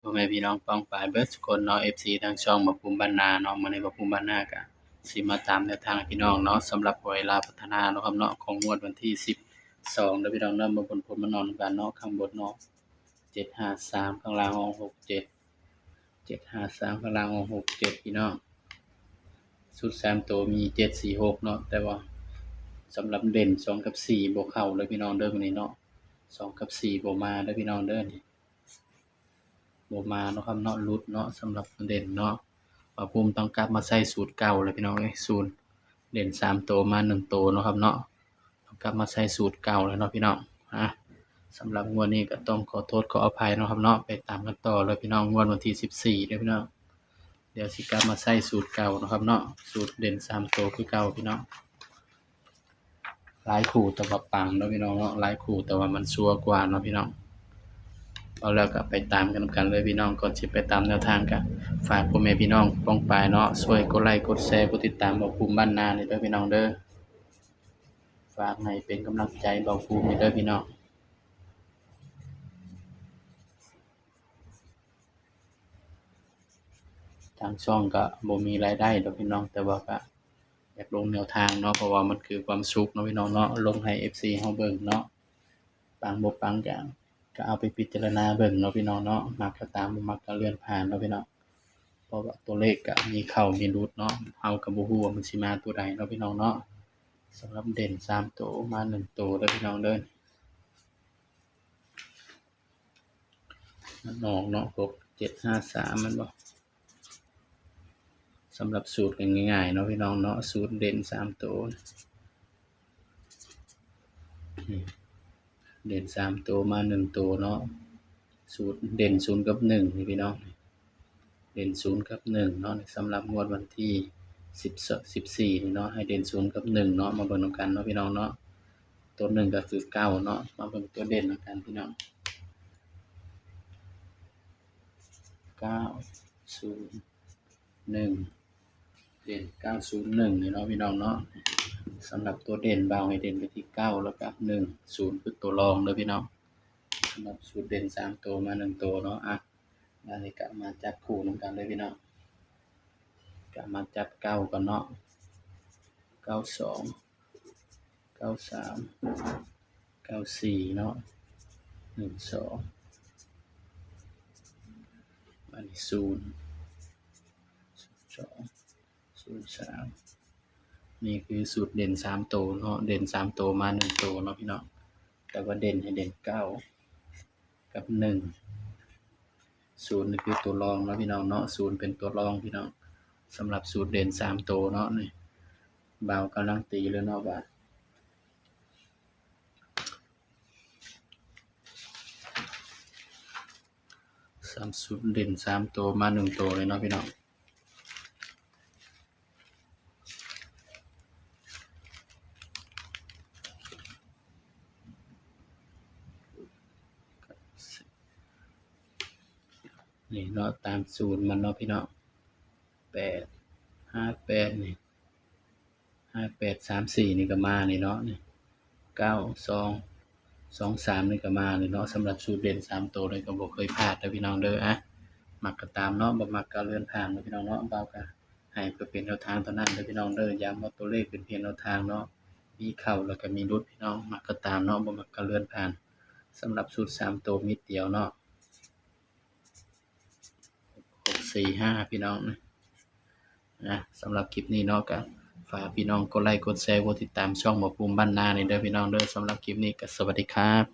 พ่อแม่พี่น้องป้องปรายเบิดซุคนเนาะ FC ทางช่องบ่ภูมิบ้านนาเนาะมื้อนี้บ่ภูมิบ้านนาก็สิมาตามแนวทางให้พี่น้องเนาะสำหรับหวยลาวพัฒนาเนาะครับเนาะของงวดวันที่12เด้อพี่น้องเนาะมาผลมานอนนำกันเนาะข้างบนเนาะ753ข้างล่างออก67 753ข้างล่างออก67พี่น้องชุด3ตัวมี746เนาะแต่ว่าสำหรับเด่น2กับ4บ่เข้าเลยพี่น้องเด้อมื้อนี้เนาะ2กับ4บ่มาเด้อพี่น้องเด้อนี่ บ่มาเนาะครับเนาะหลุดเนาะสำหรับเด่นเนาะว่าภูมิต้องกลับมาใช้สูตรเก่าเลยพี่น้องเอ้ยสูตรเด่น3ตัวมา1ตัวเนาะครับเนาะต้องกลับมาใช้สูตรเก่าแล้วเนาะพี่น้องสำหรับงวดนี้ก็ต้องขอโทษขออภัยเนาะครับเนาะไปตามกันต่อเลยพี่น้องงวดวันที่14เด้อพี่น้องเดี๋ยวสิกลับมาใช้สูตรเก่าเนาะครับเนาะสูตรเด่น3ตัวคือเก่าพี่น้องหลายคู่แต่ว่าปังเนาะพี่น้องเนาะหลายคู่แต่ว่ามันชัวร์กว่าเนาะพี่น้องเอาแล้วก็ไปตามกันเลยพี่น้องก่อนสิไปตามแนวทางก็ฝากพ่อแม่พี่น้องป้องปายเนาะช่วยกดไลค์กดแชร์กดติดตามเบาภูมิบ้านนานี่เด้อพี่น้องเด้อฝากให้เป็นกำลังใจเบาภูมินี่เด้อพี่น้องทางช่องก็บ่มีรายได้ดอกพี่น้องแต่ว่าก็อยากลงแนวทางเนาะเพราะว่ามันคือความสุขเนาะพี่น้องเนาะลงให้ FC เฮาเบิ่งเนาะปังบ่ปังก็เอาไปพิจารณาเบิ่งเนาะพี่น้องเนาะมักก็ตามบ่มักก็เลื่อนผ่านเนาะพี่น้องเพราะว่าตัวเลขก็มีเข้ามีหลุดเนาะเฮาก็บ่ฮู้ว่ามันสิมาตัวใดเนาะพี่น้องเนาะสำหรับเด่น3ตัวมา1ตัวเด้อพี่น้องเด้อมันออกเนาะ6753มันบ่สำหรับสูตรก็ง่ายๆเนาะพี่น้องเนาะสูตรเด่น3ตัวเด่น3ตัวมา1ตัวเนาะสูตรเด่น0กับ1นี่พี่น้องเด่น0กับ1เนาะสำหรับงวดวันที่14นี่เนาะให้เด่น0กับ1เนาะมาเบิ่งนำกันเนาะพี่น้องเนาะตัว1ก็คือ9เนาะมาเบิ่งตัวเด่นนำกันพี่น้อง901เด่น901นี่เนาะพี่น้องเนาะสำหรับตัวเด่นบ่าวให้เด่นไปที่9แล้วก็1 0คือตัวรองเด้อพี่น้องสำหรับสูตรเด่น3ตัวมา1ตัวเนาะบัดนี้ก็มาจับคู่นำกันเลยพี่น้องก็มาจับ9ก่อนเนาะ92 93 94เนาะ12บัดนี้0 02 03นี่คือสูตรเด่น3ตัวเนาะเด่น3ตัวมา1ตัวเนาะพี่น้องแต่ว่าเด่นให้เด่น9กับ1 0นี่คือตัวรองเนาะพี่น้องเนาะ0เป็นตัวรองพี่น้องสำหรับสูตรเด่น3ตัวเนาะนี่บ่าวกำลังตีเลยเนาะว่าสูตรเด่น3ตัวมา1ตัวเลยเนาะพี่น้องนี่เนาะตามสูตรมันเนาะพี่น้อง8 58นี่58 34นี่ก็มานี่เนาะนี่9 2 2 3นี่ก็มานี่เนาะสำหรับสูตรเด่น3ตัวนี่ก็บ่เคยพลาดเด้อพี่น้องเด้อมักก็ตามเนาะบ่มักก็เลื่อนผ่านเนาะพี่น้องเนาะบ่าวก็ให้เพื่อเป็นแนวทางเท่านั้นเด้อพี่น้องเด้อย้ำว่าตัวเลขเป็นเพียงแนวทางเนาะมีเข้าแล้วก็มีหลุดพี่น้องมักก็ตามเนาะบ่มักก็เลื่อนผ่านสำหรับสูตร3ตัวมีเดียวเนาะ645พี่น้องสำหรับคลิปนี้เนาะก็ฝากพี่น้องกดไลค์กดแชร์กดติดตามช่องบ่ภูมิบ้านนานี่เด้อพี่น้องเด้อสำหรับคลิปนี้ก็สวัสดีครับ